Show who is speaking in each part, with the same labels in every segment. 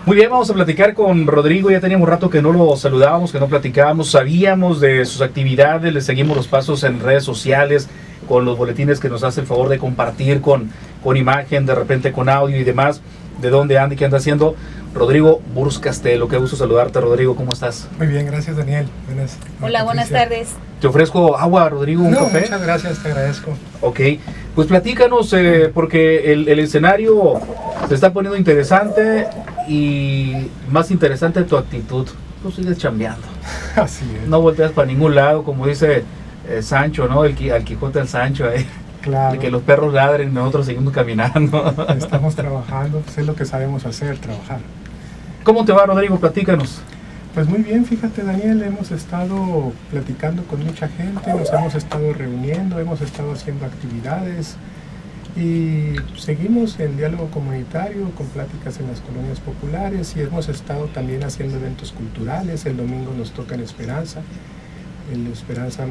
Speaker 1: Muy bien, vamos a platicar con Rodrigo. Ya teníamos rato que no lo saludábamos, que no platicábamos. Sabíamos de sus actividades, le seguimos los pasos en redes sociales, con los boletines que nos hace el favor de compartir con imagen, de repente con audio y demás, de dónde anda y qué anda haciendo. Rodrigo Burs Castelo, qué gusto saludarte, Rodrigo, ¿cómo estás?
Speaker 2: Muy bien, gracias, Daniel.
Speaker 3: Hola, buenas tardes.
Speaker 1: ¿Te ofrezco agua, Rodrigo, un café?
Speaker 2: Muchas gracias, te agradezco.
Speaker 1: Ok, pues platícanos, porque el escenario se está poniendo interesante y más interesante tu actitud. Tú sigues chambeando.
Speaker 2: Así es.
Speaker 1: No volteas para ningún lado, como dice Sancho, ¿no? Al Quijote del Sancho,
Speaker 2: Claro.
Speaker 1: que los perros ladren, nosotros seguimos caminando.
Speaker 2: Estamos trabajando, pues es lo que sabemos hacer, trabajar.
Speaker 1: ¿Cómo te va, Rodrigo? Platícanos.
Speaker 2: Pues muy bien, fíjate, Daniel, hemos estado platicando con mucha gente, nos hemos estado reuniendo, hemos estado haciendo actividades y seguimos en diálogo comunitario con pláticas en las colonias populares y hemos estado también haciendo eventos culturales. El domingo nos toca en Esperanza. En Esperanza,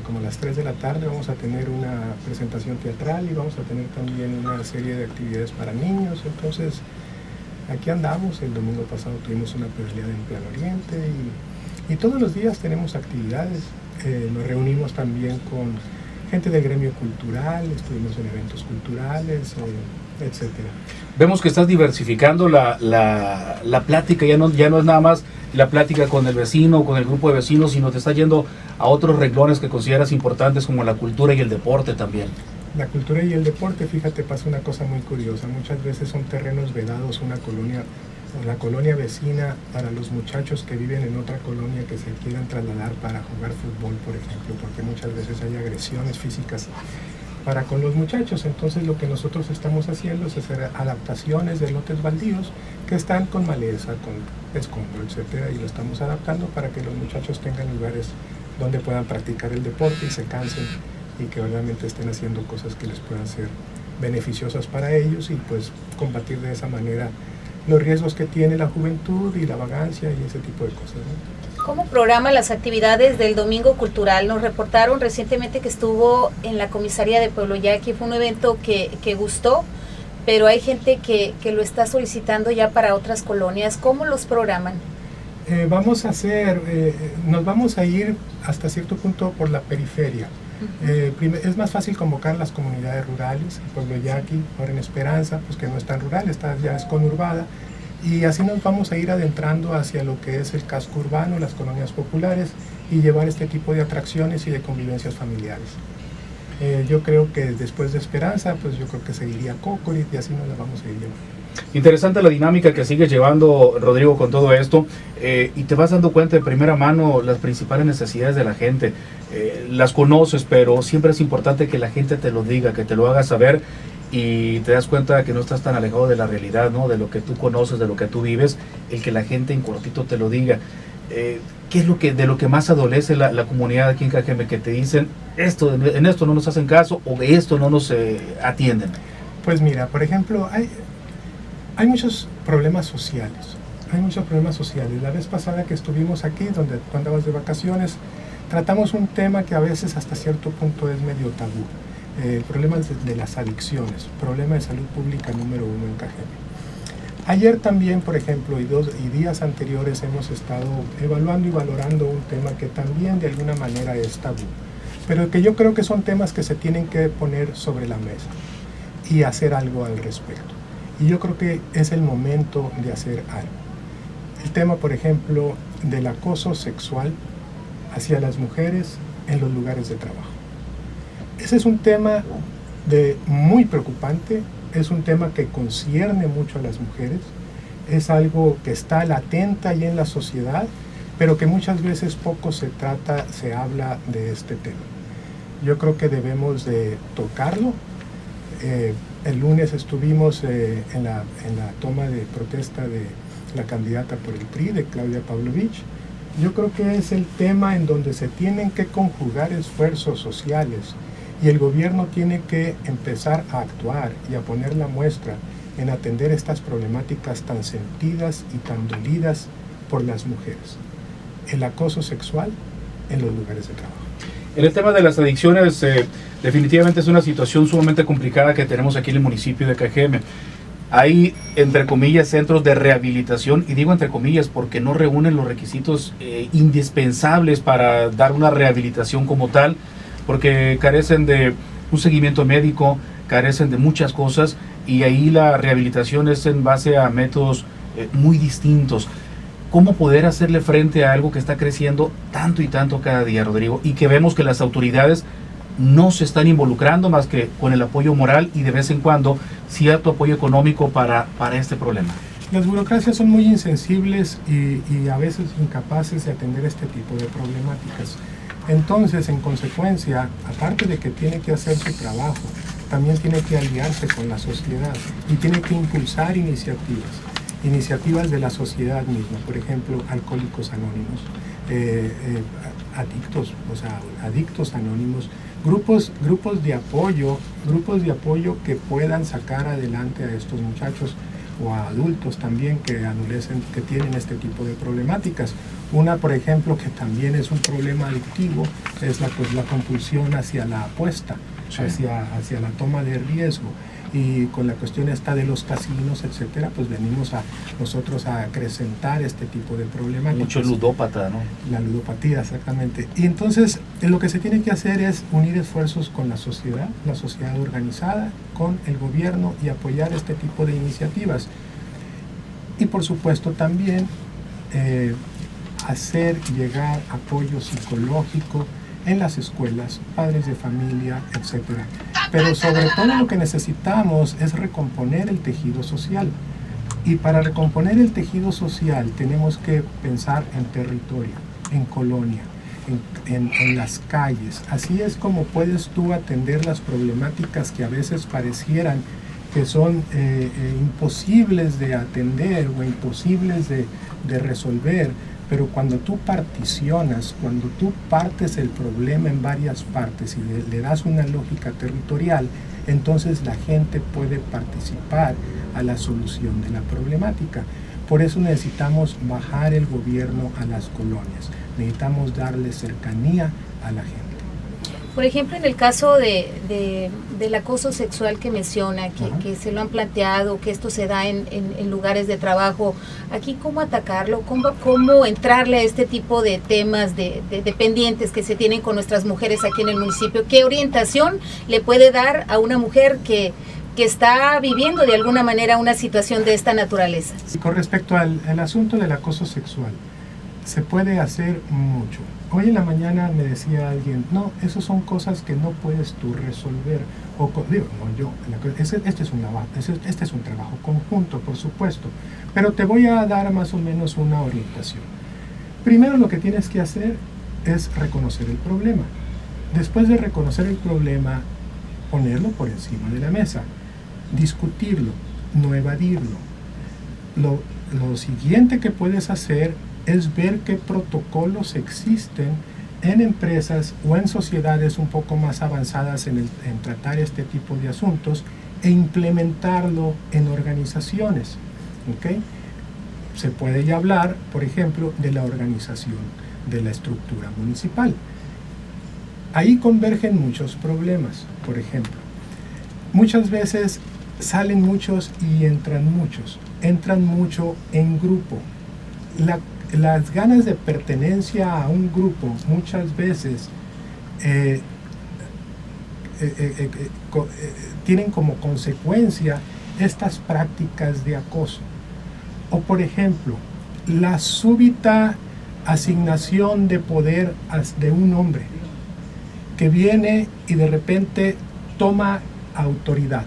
Speaker 2: como a las 3 de la tarde, vamos a tener una presentación teatral y vamos a tener también una serie de actividades para niños. Entonces, aquí andamos. El domingo pasado tuvimos una pedaleada en Plan Oriente y todos los días tenemos actividades. Nos reunimos también con gente del gremio cultural, estuvimos en eventos culturales, etcétera.
Speaker 1: Vemos que estás diversificando la plática, ya no es nada más la plática con el vecino, con el grupo de vecinos, sino te está yendo a otros renglones que consideras importantes como la cultura y el deporte también.
Speaker 2: La cultura y el deporte, fíjate, pasa una cosa muy curiosa. Muchas veces son terrenos vedados, la colonia vecina, para los muchachos que viven en otra colonia que se quieran trasladar para jugar fútbol, por ejemplo, porque muchas veces hay agresiones físicas para con los muchachos. Entonces lo que nosotros estamos haciendo es hacer adaptaciones de lotes baldíos que están con maleza, con escombro, etcétera, y lo estamos adaptando para que los muchachos tengan lugares donde puedan practicar el deporte y se cansen y que obviamente estén haciendo cosas que les puedan ser beneficiosas para ellos y pues combatir de esa manera los riesgos que tiene la juventud y la vagancia y ese tipo de cosas, ¿no?
Speaker 3: ¿Cómo programa las actividades del Domingo Cultural? Nos reportaron recientemente que estuvo en la comisaría de Pueblo Yaqui. Fue un evento que gustó, pero hay gente que lo está solicitando ya para otras colonias. ¿Cómo los programan?
Speaker 2: Nos vamos a ir hasta cierto punto por la periferia. Es más fácil convocar las comunidades rurales, Pueblo Yaqui, ahora en Esperanza, pues que no es tan rural, ya es conurbada, y así nos vamos a ir adentrando hacia lo que es el casco urbano, las colonias populares, y llevar este tipo de atracciones y de convivencias familiares. Yo creo que después de Esperanza, pues yo creo que seguiría Cocorit y así nos la vamos a ir llevando.
Speaker 1: Interesante la dinámica que sigues llevando, Rodrigo, con todo esto, y te vas dando cuenta de primera mano las principales necesidades de la gente. Las conoces, pero siempre es importante que la gente te lo diga, que te lo haga saber, y te das cuenta de que no estás tan alejado de la realidad, ¿no? De lo que tú conoces, de lo que tú vives, el que la gente en cortito te lo diga. ¿Qué es de lo que más adolece la comunidad aquí en Cajeme, que te dicen, en esto no nos hacen caso o de esto no nos atienden?
Speaker 2: Pues mira, por ejemplo, hay muchos problemas sociales. La vez pasada que estuvimos aquí, donde tú andabas de vacaciones, tratamos un tema que a veces hasta cierto punto es medio tabú. El problema de las adicciones, problema de salud pública número 1 en Cajeme. Ayer también, por ejemplo, y días anteriores hemos estado evaluando y valorando un tema que también de alguna manera es tabú, pero que yo creo que son temas que se tienen que poner sobre la mesa y hacer algo al respecto. Y yo creo que es el momento de hacer algo. El tema, por ejemplo, del acoso sexual hacia las mujeres en los lugares de trabajo. Ese es un tema muy preocupante, es un tema que concierne mucho a las mujeres, es algo que está latente ahí en la sociedad, pero que muchas veces poco se habla de este tema. Yo creo que debemos de tocarlo. El lunes estuvimos en la toma de protesta de la candidata por el PRI, de Claudia Pavlovich. Yo creo que es el tema en donde se tienen que conjugar esfuerzos sociales y el gobierno tiene que empezar a actuar y a poner la muestra en atender estas problemáticas tan sentidas y tan dolidas por las mujeres. El acoso sexual en los lugares de trabajo.
Speaker 1: En el tema de las adicciones, definitivamente es una situación sumamente complicada que tenemos aquí en el municipio de Cajeme. hay, entre comillas, centros de rehabilitación, y digo entre comillas porque no reúnen los requisitos indispensables para dar una rehabilitación como tal, porque carecen de un seguimiento médico, carecen de muchas cosas, y ahí la rehabilitación es en base a métodos muy distintos. ¿Cómo poder hacerle frente a algo que está creciendo tanto y tanto cada día, Rodrigo, y que vemos que las autoridades no se están involucrando más que con el apoyo moral y de vez en cuando cierto apoyo económico para este problema?
Speaker 2: Las burocracias son muy insensibles y a veces incapaces de atender este tipo de problemáticas. Entonces, en consecuencia, aparte de que tiene que hacer su trabajo, también tiene que aliarse con la sociedad y tiene que impulsar iniciativas de la sociedad misma, por ejemplo, Alcohólicos Anónimos, adictos anónimos, grupos de apoyo que puedan sacar adelante a estos muchachos o a adultos también que tienen este tipo de problemáticas. Una, por ejemplo, que también es un problema adictivo, es la compulsión hacia la apuesta, sí, hacia la toma de riesgo. Y con la cuestión esta de los casinos, etcétera, pues venimos nosotros a acrecentar este tipo de problemáticas.
Speaker 1: Mucho ludópata, ¿no?
Speaker 2: La ludopatía, exactamente. Y entonces, lo que se tiene que hacer es unir esfuerzos con la sociedad organizada, con el gobierno, y apoyar este tipo de iniciativas. Y por supuesto también hacer llegar apoyo psicológico en las escuelas, padres de familia, etcétera. Pero sobre todo lo que necesitamos es recomponer el tejido social. Y para recomponer el tejido social tenemos que pensar en territorio, en colonia, en las calles. Así es como puedes tú atender las problemáticas que a veces parecieran que son imposibles de atender o imposibles de resolver. Pero cuando tú particionas, cuando tú partes el problema en varias partes y le das una lógica territorial, entonces la gente puede participar a la solución de la problemática. Por eso necesitamos bajar el gobierno a las colonias, necesitamos darle cercanía a la gente.
Speaker 3: Por ejemplo, en el caso del acoso sexual que menciona, que se lo han planteado, que esto se da en lugares de trabajo, aquí ¿cómo atacarlo? ¿Cómo entrarle a este tipo de temas de pendientes que se tienen con nuestras mujeres aquí en el municipio? ¿Qué orientación le puede dar a una mujer que está viviendo de alguna manera una situación de esta naturaleza?
Speaker 2: Con respecto al asunto del acoso sexual, se puede hacer mucho. Hoy en la mañana me decía alguien, no, esas son cosas que no puedes tú resolver. Este es un trabajo conjunto, por supuesto, pero te voy a dar más o menos una orientación. Primero lo que tienes que hacer es reconocer el problema. Después de reconocer el problema, ponerlo por encima de la mesa, discutirlo, no evadirlo. Lo siguiente que puedes hacer es ver qué protocolos existen en empresas o en sociedades un poco más avanzadas en tratar este tipo de asuntos e implementarlo en organizaciones. ¿Okay? Se puede ya hablar, por ejemplo, de la organización de la estructura municipal. Ahí convergen muchos problemas. Por ejemplo, muchas veces salen muchos y entran muchos. Entran mucho en grupo. Las ganas de pertenencia a un grupo muchas veces tienen como consecuencia estas prácticas de acoso. O por ejemplo, la súbita asignación de poder de un hombre que viene y de repente toma autoridad.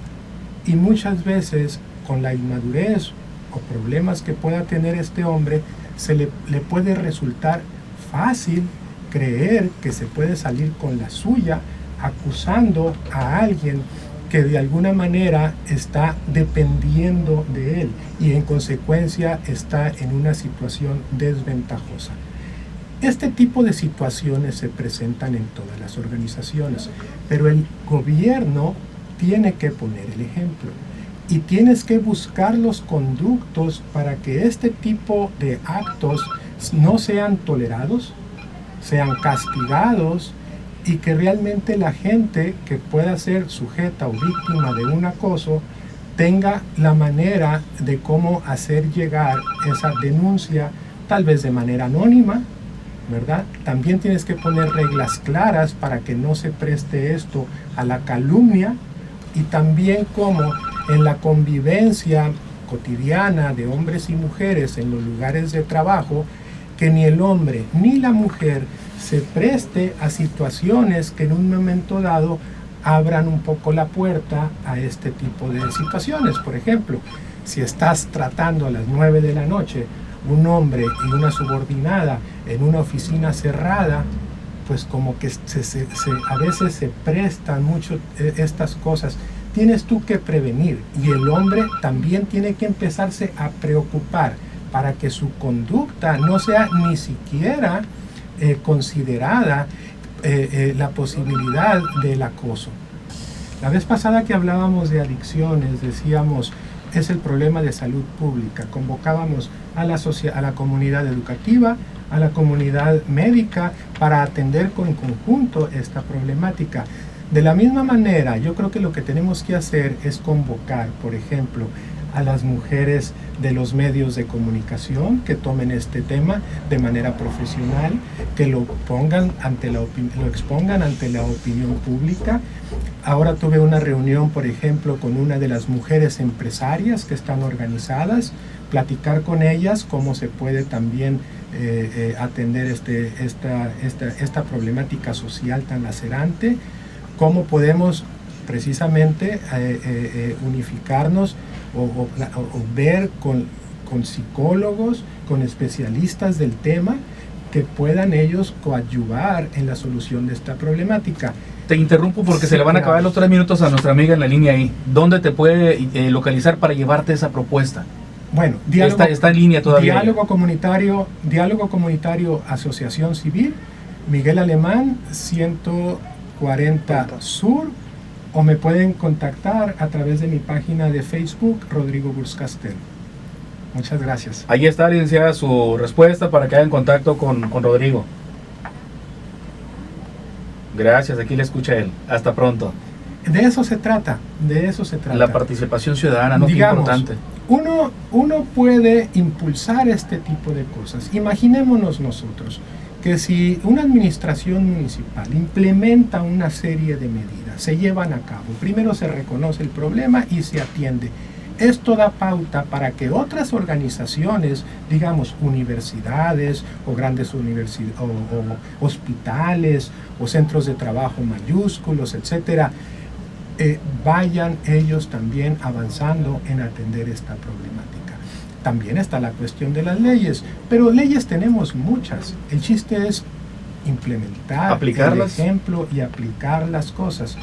Speaker 2: Y muchas veces con la inmadurez o problemas que pueda tener este hombre, le puede resultar fácil creer que se puede salir con la suya acusando a alguien que de alguna manera está dependiendo de él y en consecuencia está en una situación desventajosa. Este tipo de situaciones se presentan en todas las organizaciones, pero el gobierno tiene que poner el ejemplo. Y tienes que buscar los conductos para que este tipo de actos no sean tolerados, sean castigados y que realmente la gente que pueda ser sujeta o víctima de un acoso tenga la manera de cómo hacer llegar esa denuncia, tal vez de manera anónima, ¿verdad? También tienes que poner reglas claras para que no se preste esto a la calumnia, y también como en la convivencia cotidiana de hombres y mujeres en los lugares de trabajo, que ni el hombre ni la mujer se preste a situaciones que en un momento dado abran un poco la puerta a este tipo de situaciones. Por ejemplo, si estás tratando a las 9 de la noche un hombre y una subordinada en una oficina cerrada, pues como que a veces se prestan mucho estas cosas. Tienes tú que prevenir, y el hombre también tiene que empezarse a preocupar para que su conducta no sea ni siquiera considerada la posibilidad del acoso. La vez pasada que hablábamos de adicciones, decíamos, es el problema de salud pública. Convocábamos a la comunidad educativa, a la comunidad médica, para atender en conjunto esta problemática. De la misma manera, yo creo que lo que tenemos que hacer es convocar, por ejemplo, a las mujeres de los medios de comunicación que tomen este tema de manera profesional, que lo expongan ante la opinión pública. Ahora tuve una reunión, por ejemplo, con una de las mujeres empresarias que están organizadas, platicar con ellas cómo se puede también atender esta problemática social tan lacerante, cómo podemos precisamente unificarnos o ver con psicólogos, con especialistas del tema, que puedan ellos coadyuvar en la solución de esta problemática.
Speaker 1: Te interrumpo porque se le van a acabar los 3 minutos a nuestra amiga en la línea ahí. ¿Dónde te puede localizar para llevarte esa propuesta?
Speaker 2: Bueno,
Speaker 1: está en línea todavía.
Speaker 2: Diálogo Comunitario Asociación Civil, Miguel Alemán, 140 Sur, o me pueden contactar a través de mi página de Facebook, Rodrigo Burz-Castelo. Muchas gracias.
Speaker 1: Ahí está, licenciada, su respuesta para que hagan contacto con Rodrigo. Gracias, aquí le escucha él. Hasta pronto.
Speaker 2: De eso se trata.
Speaker 1: La participación ciudadana, ¿no?
Speaker 2: Digamos,
Speaker 1: qué importante.
Speaker 2: Uno puede impulsar este tipo de cosas. Imaginémonos nosotros que si una administración municipal implementa una serie de medidas, se llevan a cabo, primero se reconoce el problema y se atiende. Esto da pauta para que otras organizaciones, digamos universidades o grandes universidades o hospitales o centros de trabajo mayúsculos, etcétera, vayan ellos también avanzando en atender esta problemática. También está la cuestión de las leyes, pero leyes tenemos muchas. El chiste es implementar,
Speaker 1: aplicarlas,
Speaker 2: el ejemplo, y aplicar las cosas.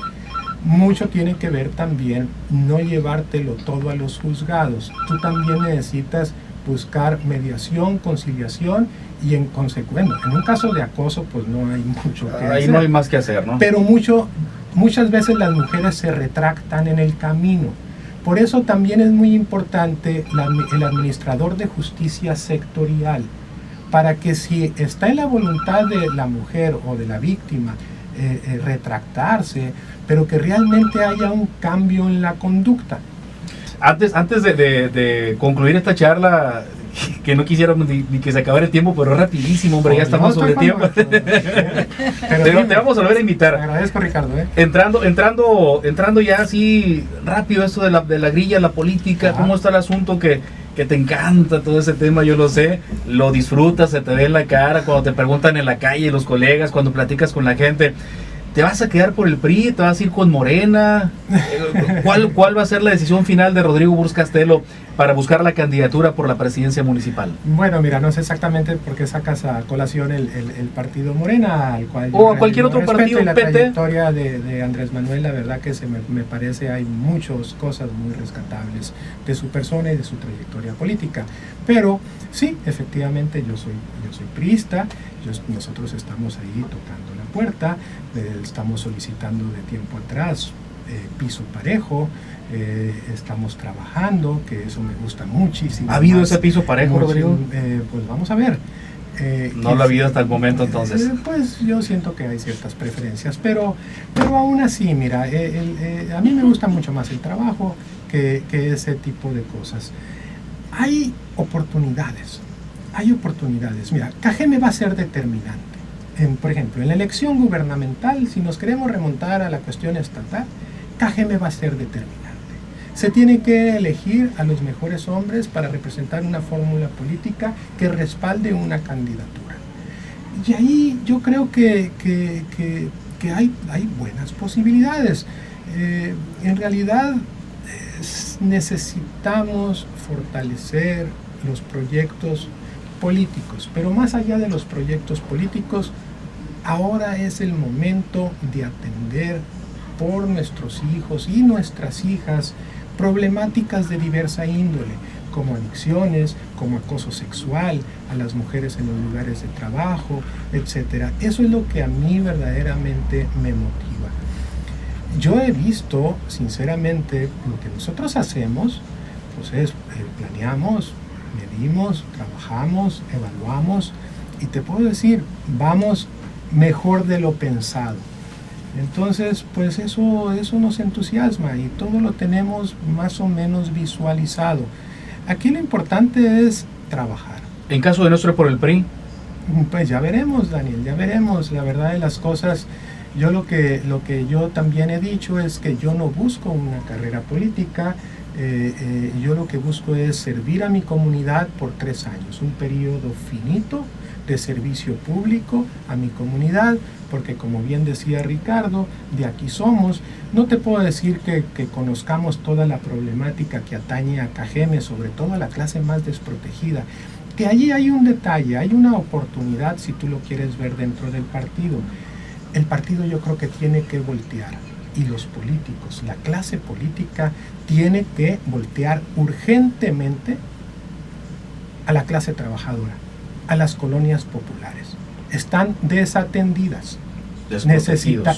Speaker 2: Mucho tiene que ver también no llevártelo todo a los juzgados. Tú también necesitas buscar mediación, conciliación, y en consecuencia, en un caso de acoso, pues no hay mucho que hacer.
Speaker 1: Ahí no hay más que hacer, ¿no?
Speaker 2: Pero muchas veces las mujeres se retractan en el camino. Por eso también es muy importante el administrador de justicia sectorial, para que si está en la voluntad de la mujer o de la víctima retractarse, pero que realmente haya un cambio en la conducta.
Speaker 1: Antes de concluir esta charla, que no quisiéramos ni que se acabara el tiempo, pero rapidísimo, hombre, ya estamos sobre tiempo. Pero te vamos a volver a invitar.
Speaker 2: Te agradezco, Ricardo.
Speaker 1: Entrando ya así rápido esto de la grilla, la política. Ajá. ¿Cómo está el asunto que te encanta todo ese tema? Yo lo sé, lo disfrutas, se te ve en la cara cuando te preguntan en la calle los colegas, cuando platicas con la gente. ¿Te vas a quedar por el PRI? ¿Te vas a ir con Morena? ¿Cuál va a ser la decisión final de Rodrigo Burz-Castelo para buscar la candidatura por la presidencia municipal?
Speaker 2: Bueno, mira, no sé exactamente por qué sacas a colación el partido Morena, al cual
Speaker 1: o a cualquier otro partido,
Speaker 2: y la
Speaker 1: PT.
Speaker 2: trayectoria de Andrés Manuel, la verdad que me parece hay muchas cosas muy rescatables de su persona y de su trayectoria política. Pero sí, efectivamente yo soy priista, nosotros estamos ahí tocando la puerta, estamos solicitando de tiempo atrás piso parejo, estamos trabajando, que eso me gusta muchísimo.
Speaker 1: ¿Ha habido ese piso parejo, Rodrigo?
Speaker 2: Pues vamos a ver.
Speaker 1: No lo ha habido hasta el momento, entonces.
Speaker 2: Pues yo siento que hay ciertas preferencias, pero aún así, mira, a mí me gusta mucho más el trabajo que ese tipo de cosas. Hay oportunidades. Mira, Cajeme va a ser determinante. Por ejemplo, en la elección gubernamental, si nos queremos remontar a la cuestión estatal, Cajeme va a ser determinante. Se tiene que elegir a los mejores hombres para representar una fórmula política que respalde una candidatura. Y ahí yo creo que hay buenas posibilidades. En realidad necesitamos fortalecer los proyectos políticos, pero más allá de los proyectos políticos, ahora es el momento de atender por nuestros hijos y nuestras hijas problemáticas de diversa índole, como adicciones, como acoso sexual a las mujeres en los lugares de trabajo, etc. Eso es lo que a mí verdaderamente me motiva. Yo he visto, sinceramente, lo que nosotros hacemos, pues es planeamos, medimos, trabajamos, evaluamos, y te puedo decir, vamos mejor de lo pensado. Entonces, pues eso nos entusiasma y todo lo tenemos más o menos visualizado. Aquí lo importante es trabajar.
Speaker 1: En caso de nuestro por el PRI.
Speaker 2: Pues ya veremos, Daniel, ya veremos. La verdad de las cosas, yo lo que yo también he dicho es que yo no busco una carrera política. Yo lo que busco es servir a mi comunidad por 3 años, un periodo finito de servicio público a mi comunidad, porque como bien decía Ricardo, de aquí somos. No te puedo decir que conozcamos toda la problemática que atañe a Cajeme, sobre todo a la clase más desprotegida, que allí hay un detalle, hay una oportunidad si tú lo quieres ver dentro del partido. El partido yo creo que tiene que voltear, y los políticos, la clase política tiene que voltear urgentemente a la clase trabajadora, a las colonias populares. Están desatendidas,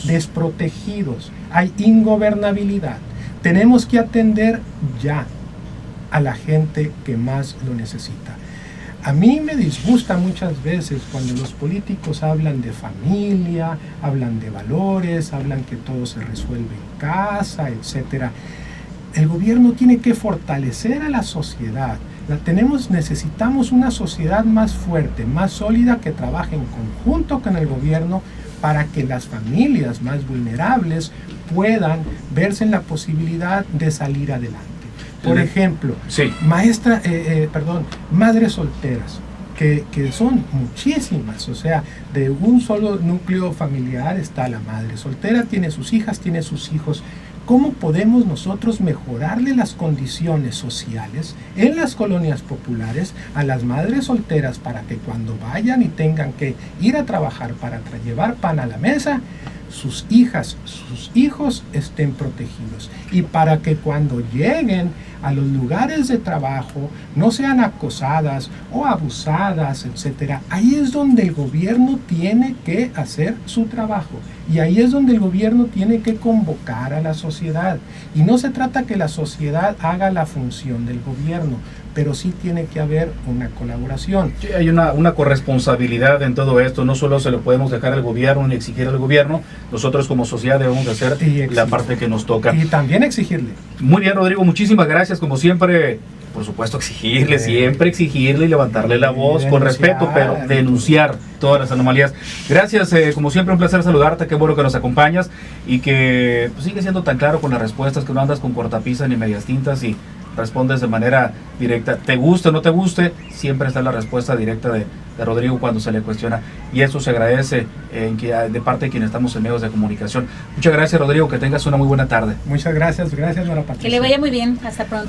Speaker 2: desprotegidos, hay ingobernabilidad. Tenemos que atender ya a la gente que más lo necesita. A mí me disgusta muchas veces cuando los políticos hablan de familia, hablan de valores, hablan que todo se resuelve en casa, etc. El gobierno tiene que fortalecer a la sociedad. Necesitamos una sociedad más fuerte, más sólida, que trabaje en conjunto con el gobierno para que las familias más vulnerables puedan verse en la posibilidad de salir adelante. Por ejemplo,
Speaker 1: sí.
Speaker 2: Madres solteras, que son muchísimas, o sea, de un solo núcleo familiar está la madre soltera, tiene sus hijas, tiene sus hijos. ¿Cómo podemos nosotros mejorarle las condiciones sociales en las colonias populares a las madres solteras para que cuando vayan y tengan que ir a trabajar para llevar pan a la mesa, sus hijas, sus hijos estén protegidos, y para que cuando lleguen a los lugares de trabajo no sean acosadas o abusadas, etcétera? Ahí es donde el gobierno tiene que hacer su trabajo, y ahí es donde el gobierno tiene que convocar a la sociedad, y no se trata que la sociedad haga la función del gobierno, pero sí tiene que haber una colaboración.
Speaker 1: Sí, hay una corresponsabilidad en todo esto. No solo se lo podemos dejar al gobierno ni exigir al gobierno, nosotros como sociedad debemos de hacer la parte que nos toca.
Speaker 2: Y también exigirle.
Speaker 1: Muy bien, Rodrigo, muchísimas gracias, como siempre. Por supuesto, siempre exigirle y levantarle la voz con respeto, pero denunciar todas las anomalías. Gracias, como siempre, un placer saludarte, qué bueno que nos acompañas y que pues, sigue siendo tan claro con las respuestas, que no andas con cortapisas ni medias tintas y respondes de manera directa. Te guste o no te guste, siempre está la respuesta directa de Rodrigo cuando se le cuestiona, y eso se agradece de parte de quienes estamos en medios de comunicación. Muchas gracias, Rodrigo, que tengas una muy buena tarde.
Speaker 2: Muchas gracias, Patricia.
Speaker 3: Que le vaya muy bien, hasta pronto.